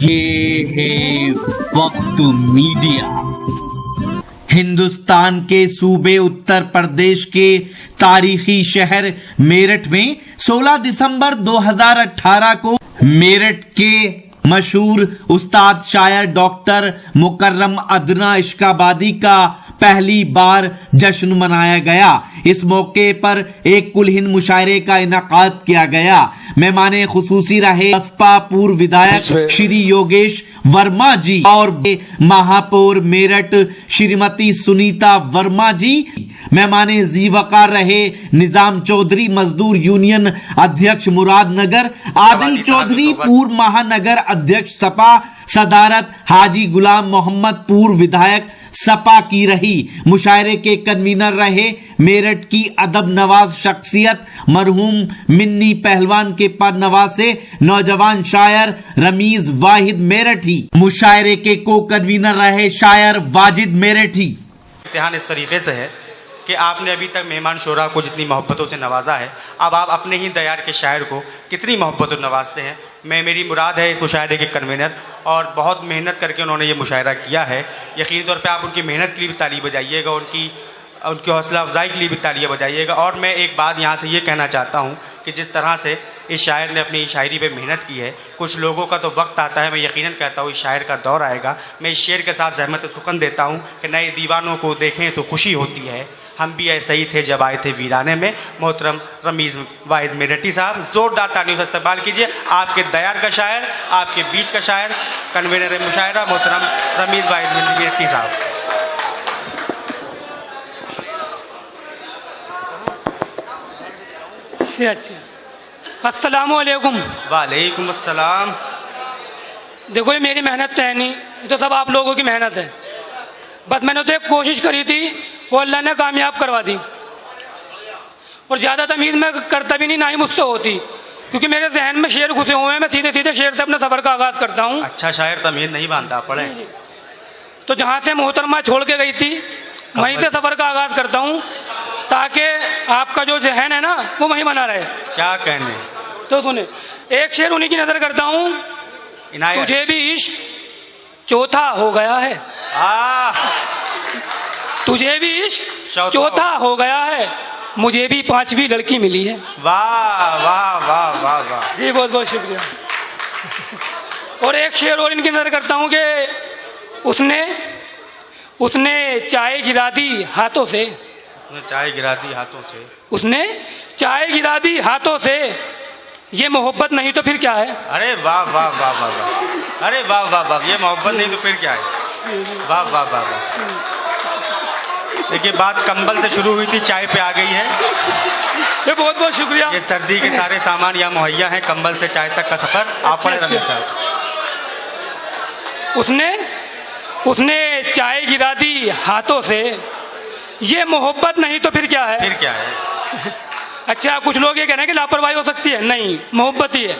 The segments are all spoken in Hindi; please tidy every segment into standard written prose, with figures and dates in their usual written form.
ये है वक्त मीडिया। हिंदुस्तान के सूबे उत्तर प्रदेश के तारीखी शहर मेरठ में 16 दिसंबर 2018 को मेरठ के मशहूर उस्ताद शायर डॉक्टर मुकर्रम अदना इश्काबादी का पहली बार जश्न मनाया गया। इस मौके पर एक कुलहिन मुशायरे का इनाकाद किया गया। मेहमाने खुसूसी रहे बसपा पूर्व विधायक श्री योगेश वर्मा जी और महापौर मेरठ श्रीमती सुनीता वर्मा जी। मेहमाने जीवकार रहे निजाम चौधरी मजदूर यूनियन अध्यक्ष मुरादनगर, आदिल चौधरी पूर्व महानगर अध्यक्ष सपा सदारत, हाजी गुलाम मोहम्मद पूर्व विधायक सपा की रही। मुशायरे के कन्वीनर रहे मेरठ की अदब नवाज शख्सियत मरहूम मिन्नी पहलवान के पद नवासे नौजवान शायर रमीज वाहिद मेरठी। मुशायरे के को कन्वीनर रहे शायर वाजिद मेरठी। इम्तिहान इस तरीके से है कि आपने अभी तक मेहमान शोरा को जितनी मोहब्बतों से नवाजा है, अब आप अपने ही दयार के शायर को कितनी मोहब्बतों नवाजते हैं। मेरी मुराद है इस मुशायरे के कन्वीनर, और बहुत मेहनत करके उन्होंने ये मुशायरा किया है। यकीनी तौर पे आप उनकी मेहनत के लिए भी ताली बजाइएगा, उनकी हौसला अफजाई के लिए भी तालियां बजाइएगा। और मैं एक बात यहाँ से ये कहना चाहता हूँ कि जिस तरह से इस शायर ने अपनी शायरी पे मेहनत की है, कुछ लोगों का तो वक्त आता है, मैं यकीनन कहता हूँ इस शायर का दौर आएगा। मैं इस शेर के साथ ज़हमत सुकन देता हूँ कि नए दीवानों को देखें तो खुशी होती है, हम भी ऐसे ही थे जब आए थे वीराने में। मोहतरम रमीज़ वाहिद मेरठी साहब, ज़ोरदार तालियों से इस्तकबाल कीजिए आपके दयार का शायर, आपके बीच का शायर, कन्वीनर मुशायरा मोहतरम रमीज़ वाहिद मेरठी साहब। अच्छा, अस्सलामुअलैकुम। वालेकुम अस्सलाम। देखो ये मेरी मेहनत तो है नहीं, ये तो सब आप लोगों की मेहनत है। बस मैंने तो एक कोशिश करी थी, वो अल्लाह ने कामयाब करवा दी। और ज़्यादा तमीज़ मैं करता भी नहीं, ना ही मुझसे होती, क्योंकि मेरे जहन में शेर घुसे हुए हैं। मैं सीधे सीधे शेर से अपने सफ़र का आगाज़ करता हूँ। अच्छा शायर तमीज़ नहीं बांधता, पढ़े तो जहाँ से मोहतरमा छोड़ के गई थी वहीं से सफ़र का आगाज़ करता हूँ, ताकि आपका जो जहन है ना वो वहीं बना रहे। क्या कहने, तो सुने एक शेर उन्हीं की नज़र करता हूँ। तुझे भी इश्क चौथा हो गया है, तुझे भी इश्क चौथा हो गया है, मुझे भी पांचवी लड़की मिली है। वाह वाह वाह वाह वाह जी, बहुत बहुत शुक्रिया। और एक शेर और इनकी नज़र करता हूँ कि उसने चाय गिरा दी हाथों से, चाय गिरा दी हाथों से, उसने चाय गिरा दी हाथों से, ये मोहब्बत नहीं तो फिर क्या है। अरे वाह वाह वाह वाह वाह, अरे वाह वाह वाह, ये मोहब्बत नहीं तो फिर क्या है। वाह वाह वाह वाह। देखिए बात कंबल से शुरू हुई थी, चाय पे आ गई है। ये बहुत बहुत शुक्रिया। ये सर्दी के सारे सामान यहाँ मुहैया हैं, कंबल से चाय तक का सफर आप पढ़े रमेश साहब। उसने चाय गिरा दी हाथों से, ये मोहब्बत नहीं तो फिर क्या है। फिर क्या है। अच्छा, कुछ लोग ये कह रहे हैं कि लापरवाही हो सकती है, नहीं, मोहब्बत ही है।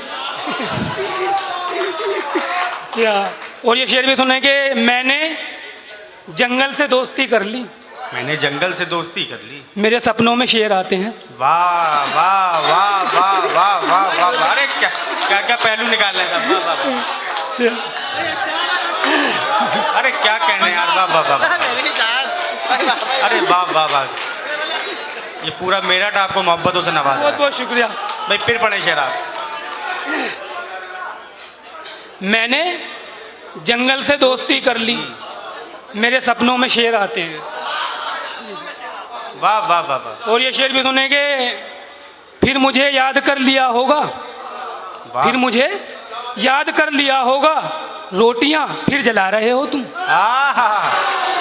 क्या। और ये शेर भी सुने कि मैंने जंगल से दोस्ती कर ली, मैंने जंगल से दोस्ती कर ली, मेरे सपनों में शेर आते हैं। वाह वाह वाह वाह वाह वाह वाह। अरे क्या क्या क्या पहलू निकाल रहे हैं। वाह वाह। अरे क्या कहने यार, वाह वाह वाह। अरे वाह वाह वाह, ये पूरा मेरठ आपको मोहब्बतों से नवाजा। बहुत बहुत शुक्रिया भाई, फिर पढ़े शेर आप। मैंने जंगल से दोस्ती कर ली, मेरे सपनों में शेर आते हैं। वाह वाह वाह वाह। और ये शेर भी सुनेंगे, फिर मुझे याद कर लिया होगा, फिर मुझे याद कर लिया होगा, रोटियां फिर जला रहे हो तुम।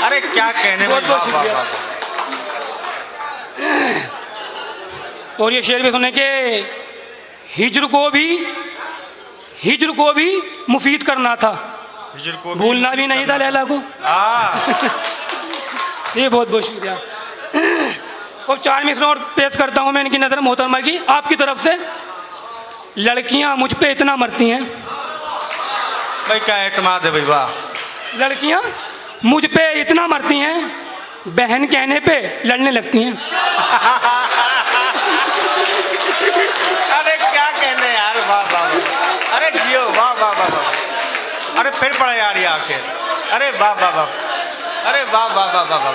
अरे क्या कहने। बहुत बहुत शुक्रिया। और ये शेर भी सुने कि हिज्र को भी मुफीद करना था, हिज्र को भूलना भी नहीं था लैला को। ये बहुत बहुत शुक्रिया। और 4 मिसरों और पेश करता हूँ मैं इनकी नजर मोहतरमा की आपकी तरफ से। लड़कियां मुझ पे इतना मरती हैं। भाई क्या एतमाद है भाई, वाह। लड़कियां मुझ पे इतना मरती हैं, बहन कहने पे लड़ने लगती हैं। अरे क्या कहने यार, वाह वाह वाह। अरे जियो, वाह वाह वाह वाह। अरे फिर पढ़े यार ये आखिर। अरे वाह वाह वाह, अरे वाह वाह वाह वाह वाह,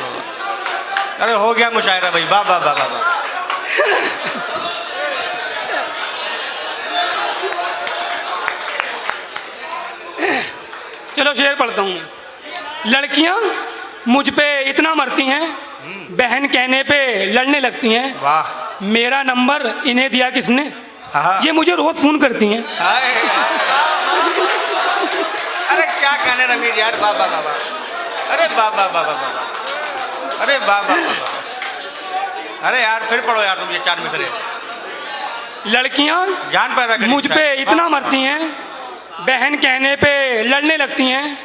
अरे हो गया मुशायरा भाई, वाह वाह वाह वाह वाह। चलो शेर पढ़ता हूँ। लड़कियां मुझ पे इतना मरती हैं, बहन कहने पे लड़ने लगती हैं, वाह। मेरा नंबर इन्हें दिया किसने, हाँ। ये मुझे रोज फोन करती हैं। हाय, अरे क्या कहने रमीज यार, वाह वाह वाह वाह, अरे वाह वाह वाह वाह वाह, अरे वाह वाह वाह वाह। अरे यार फिर पढ़ो यार तुम ये 4 मिसरे। लड़कियां जान पैदा करनी मुझ पे चाहिए। इतना मरती हैं, बहन कहने पे लड़ने लगती हैं,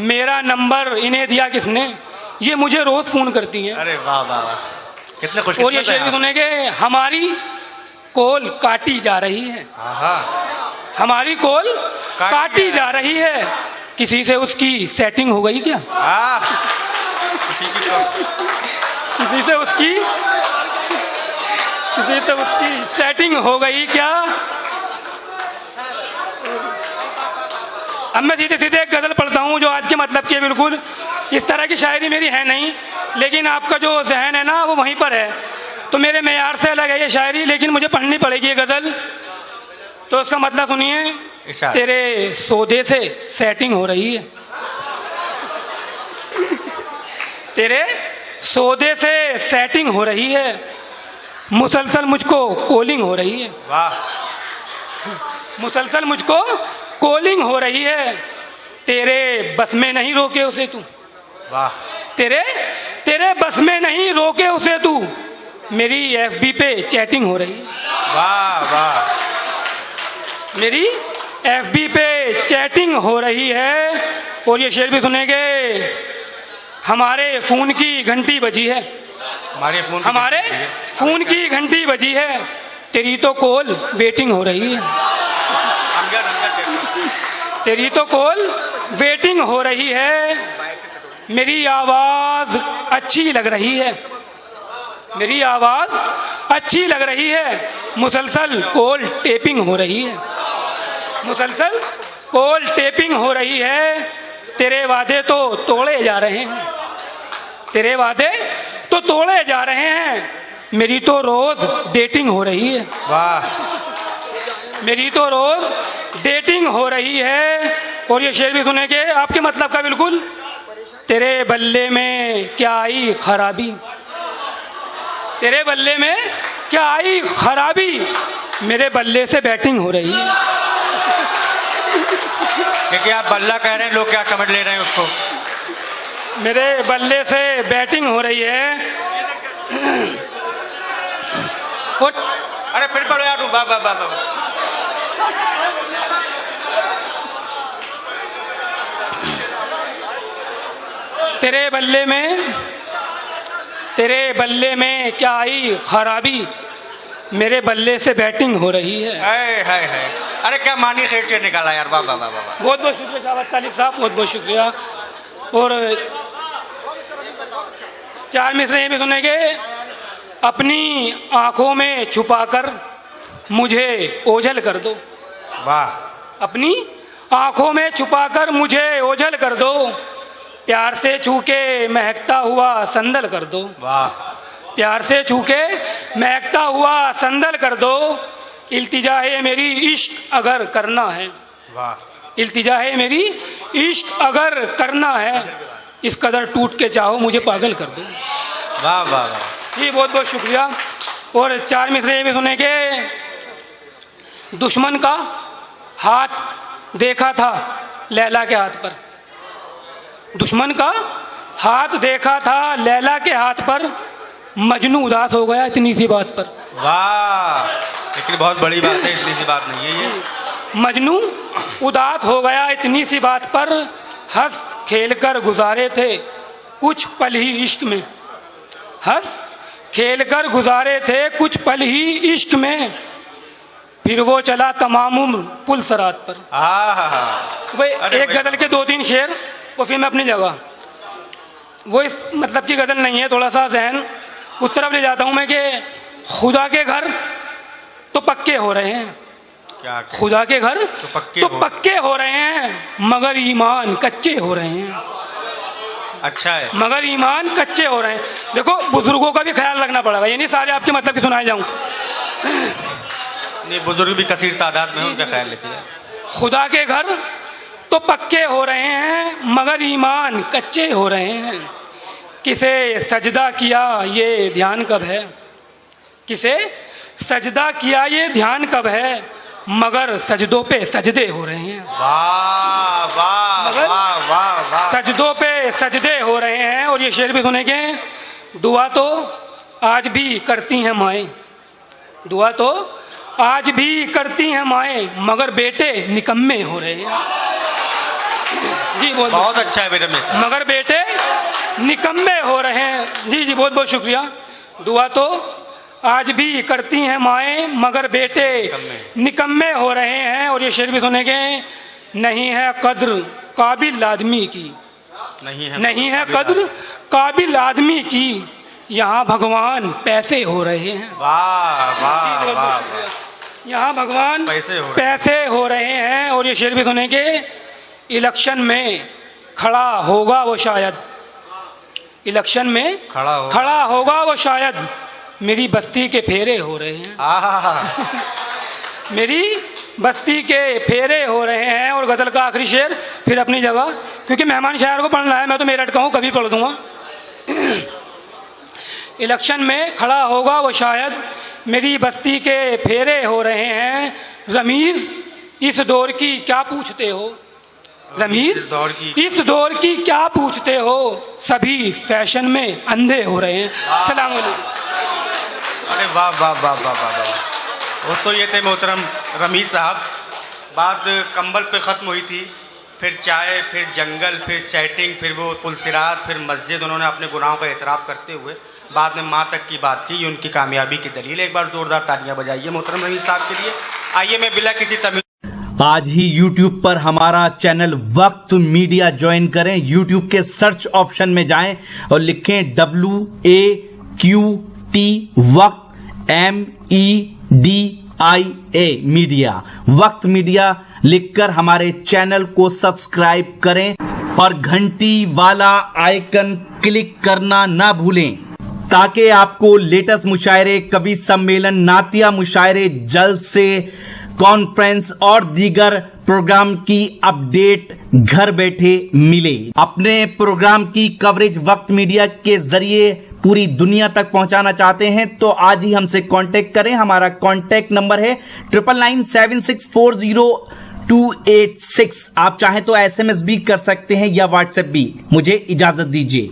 मेरा नंबर इन्हें दिया किसने, ये मुझे रोज फोन करती हैं। अरे वाह वाह वाह, कितने और ये खुशकिस्मत शेर भी हैं सुनेंगे। हमारी कोल काटी जा रही है, आप। हाँ, हमारी कोल काटी जा रही है, किसी से उसकी सेटिंग हो गई क्या, हाँ, किसी की तो किसी से उसकी सेटिंग हो गई क्या। अब मैं सीधे सीधे एक गजल पढ़ता हूँ जो आज के मतलब की है बिल्कुल। इस तरह की शायरी मेरी है नहीं, लेकिन आपका जो जहन है ना वो वहीं पर है, तो मेरे मेयार से अलग है ये शायरी, लेकिन मुझे पढ़नी पड़ेगी ये गजल। तो उसका मतलब सुनिए। इरशाद। तेरे सौदे से सेटिंग हो रही है, तेरे सौदे से सेटिंग हो रही है, मुसलसल मुझको कॉलिंग हो रही है, वाह। मुसलसल मुझको कॉलिंग हो रही है, तेरे बस में नहीं रोके उसे तू, वाह। तेरे बस में नहीं रोके उसे तू, मेरी FB पे चैटिंग हो रही है, वाह वाह, मेरी FB पे चैटिंग हो रही है। और ये शेर भी सुनेंगे। हमारे फोन की घंटी बजी है, हमारे फोन की घंटी बजी है, तेरी तो कॉल वेटिंग हो रही है, तेरी तो कॉल वेटिंग हो रही है, मेरी आवाज अच्छी लग रही है, मेरी आवाज अच्छी लग रही है, मुसलसल कॉल टेपिंग हो रही है, मुसलसल कॉल टेपिंग हो रही है, तेरे वादे तो तोड़े जा रहे हैं, तेरे वादे तो तोड़े जा रहे हैं, मेरी तो रोज डेटिंग हो रही है, वाह। मेरी तो रोज डेटिंग हो रही है। और ये शेर भी सुनेंगे आपके मतलब का बिल्कुल। तेरे बल्ले में क्या आई खराबी, तेरे बल्ले में क्या आई खराबी, मेरे बल्ले से बैटिंग हो रही है। क्योंकि आप बल्ला कह रहे हैं, लोग क्या समझ ले रहे हैं उसको। मेरे बल्ले से बैटिंग हो रही है। और अरे फिर पढ़ो यार, वाह वाह वाह वाह। तेरे बल्ले में क्या आई खराबी, मेरे बल्ले से बैटिंग हो रही है। हाय हाय हाय, अरे क्या मानी खेल से निकाला यार, वाह वाह वाह वाह। बहुत बहुत शुक्रिया शाहबाज तालिब साहब, बहुत बहुत शुक्रिया। और 4 मिसरे ये भी सुनेंगे। अपनी आंखों में छुपाकर मुझे ओझल कर दो, वाह। अपनी आंखों में छुपाकर मुझे ओझल कर दो, प्यार से छूके महकता हुआ संदल कर दो, वाह। प्यार से छूके महकता हुआ संदल कर दो, इल्तिजा है मेरी इश्क अगर करना है, वाह। इल्तिजा है मेरी इश्क अगर करना है, इस कदर टूट के चाहो मुझे पागल कर दो। वाह वाह वाह। जी बहुत बहुत शुक्रिया। और 4 मिसरे ये भी सुनेंगे। दुश्मन का हाथ देखा था लैला के हाथ पर, दुश्मन का हाथ देखा था लैला के हाथ पर, मजनू उदास हो गया इतनी सी बात पर। वाह, लेकिन बहुत बड़ी बात है, इतनी सी बात नहीं है ये। मजनू उदास हो गया इतनी सी बात पर, हंस खेल कर गुजारे थे कुछ पल ही इश्क में, हंस खेल कर गुजारे थे कुछ पल ही इश्क में, फिर वो चला तमाम उम्र पुल सरात पर। भाई एक गजल के 2-3 शेर और फिर मैं अपनी जगह, वो इस मतलब की गजल नहीं है, थोड़ा सा जहन उस तरफ ले जाता हूं मैं कि खुदा के घर तो पक्के हो रहे हैं, क्या कहते खुदा के घर तो पक्के हो रहे हैं मगर ईमान कच्चे हो रहे हैं। हैं? अच्छा है। मगर ईमान कच्चे हो रहे हैं। देखो बुजुर्गों का भी ख्याल रखना पड़ेगा, ये नहीं सारे आपके मतलब की सुनाए जाऊं। नहीं, बुजुर्ग भी कसीर तादाद में हैं, उनका ख्याल लेते हैं। खुदा के घर तो पक्के हो रहे हैं मगर ईमान कच्चे हो रहे हैं। किसे सजदा किया ये ध्यान कब है, किसे सजदा किया ये ध्यान कब है, मगर सजदों पे सजदे हो रहे हैं। वाह वाह मगर वाह वाह वाह। सजदों पे सजदे हो रहे हैं। और ये शेर भी सुनेंगे, दुआ तो आज भी करती हैं माएँ, दुआ तो आज भी करती हैं माएँ, मगर बेटे निकम्मे हो रहे हैं। जी बहुत बहुत अच्छा है बेटा मेरा। मगर बेटे निकम्मे हो रहे हैं। जी जी बहुत बहुत शुक्रिया। दुआ तो आज भी करती हैं माएँ, मगर बेटे निकम्मे हो रहे हैं। और ये शेर भी सुनेंगे, नहीं है कद्र काबिल आदमी की, नहीं है कद्र काबिल आदमी की, यहाँ भगवान पैसे हो रहे हैं। वाह वाह वाह। यहाँ भगवान पैसे हो रहे हैं। और ये शेर भी सुनेंगे, इलेक्शन में खड़ा होगा वो शायद, इलेक्शन में खड़ा होगा वो शायद, मेरी बस्ती के फेरे हो रहे हैं। मेरी बस्ती के फेरे हो रहे हैं। और गजल का आखिरी शेर फिर अपनी जगह, क्योंकि मेहमान शायर को पढ़ना है, मैं तो मेरठ का हूँ, कभी पढ़ दूंगा। इलेक्शन में खड़ा होगा वो शायद, मेरी बस्ती के फेरे हो रहे हैं। रमीज इस दौर की क्या पूछते हो, रमीज इस दौर की क्या पूछते हो, सभी फैशन में अंधे हो रहे हैं। सलाम अलैकुम। अरे वाह वाह वाह वाह वाह वाह। वो तो ये थे मोहतरम रमीज साहब। बात कंबल पे ख़त्म हुई थी, फिर चाय, फिर जंगल, फिर चैटिंग, फिर वो पुलसिरात, फिर मस्जिद। उन्होंने अपने गुनाहों का एतराफ़ करते हुए बाद में माँ तक की बात की, ये उनकी कामयाबी की दलील है। एक बार जोरदार तालियां बजाइए मोहतरम रमीज साहब के लिए। आइए मैं बिला किसी तमीज़ आज ही YouTube पर हमारा चैनल वक्त मीडिया ज्वाइन करें। YouTube के सर्च ऑप्शन में जाएं और लिखें WAQT वक्त MEDIA मीडिया, वक्त मीडिया लिखकर हमारे चैनल को सब्सक्राइब करें और घंटी वाला आइकन क्लिक करना ना भूलें, ताकि आपको लेटेस्ट मुशायरे, कवि सम्मेलन, नातिया मुशायरे, जलसे, कॉन्फ्रेंस और दीगर प्रोग्राम की अपडेट घर बैठे मिले। अपने प्रोग्राम की कवरेज वक्त मीडिया के जरिए पूरी दुनिया तक पहुंचाना चाहते हैं तो आज ही हमसे कांटेक्ट करें। हमारा कांटेक्ट नंबर है 9997640286। आप चाहें तो SMS भी कर सकते हैं या WhatsApp भी। मुझे इजाजत दीजिए।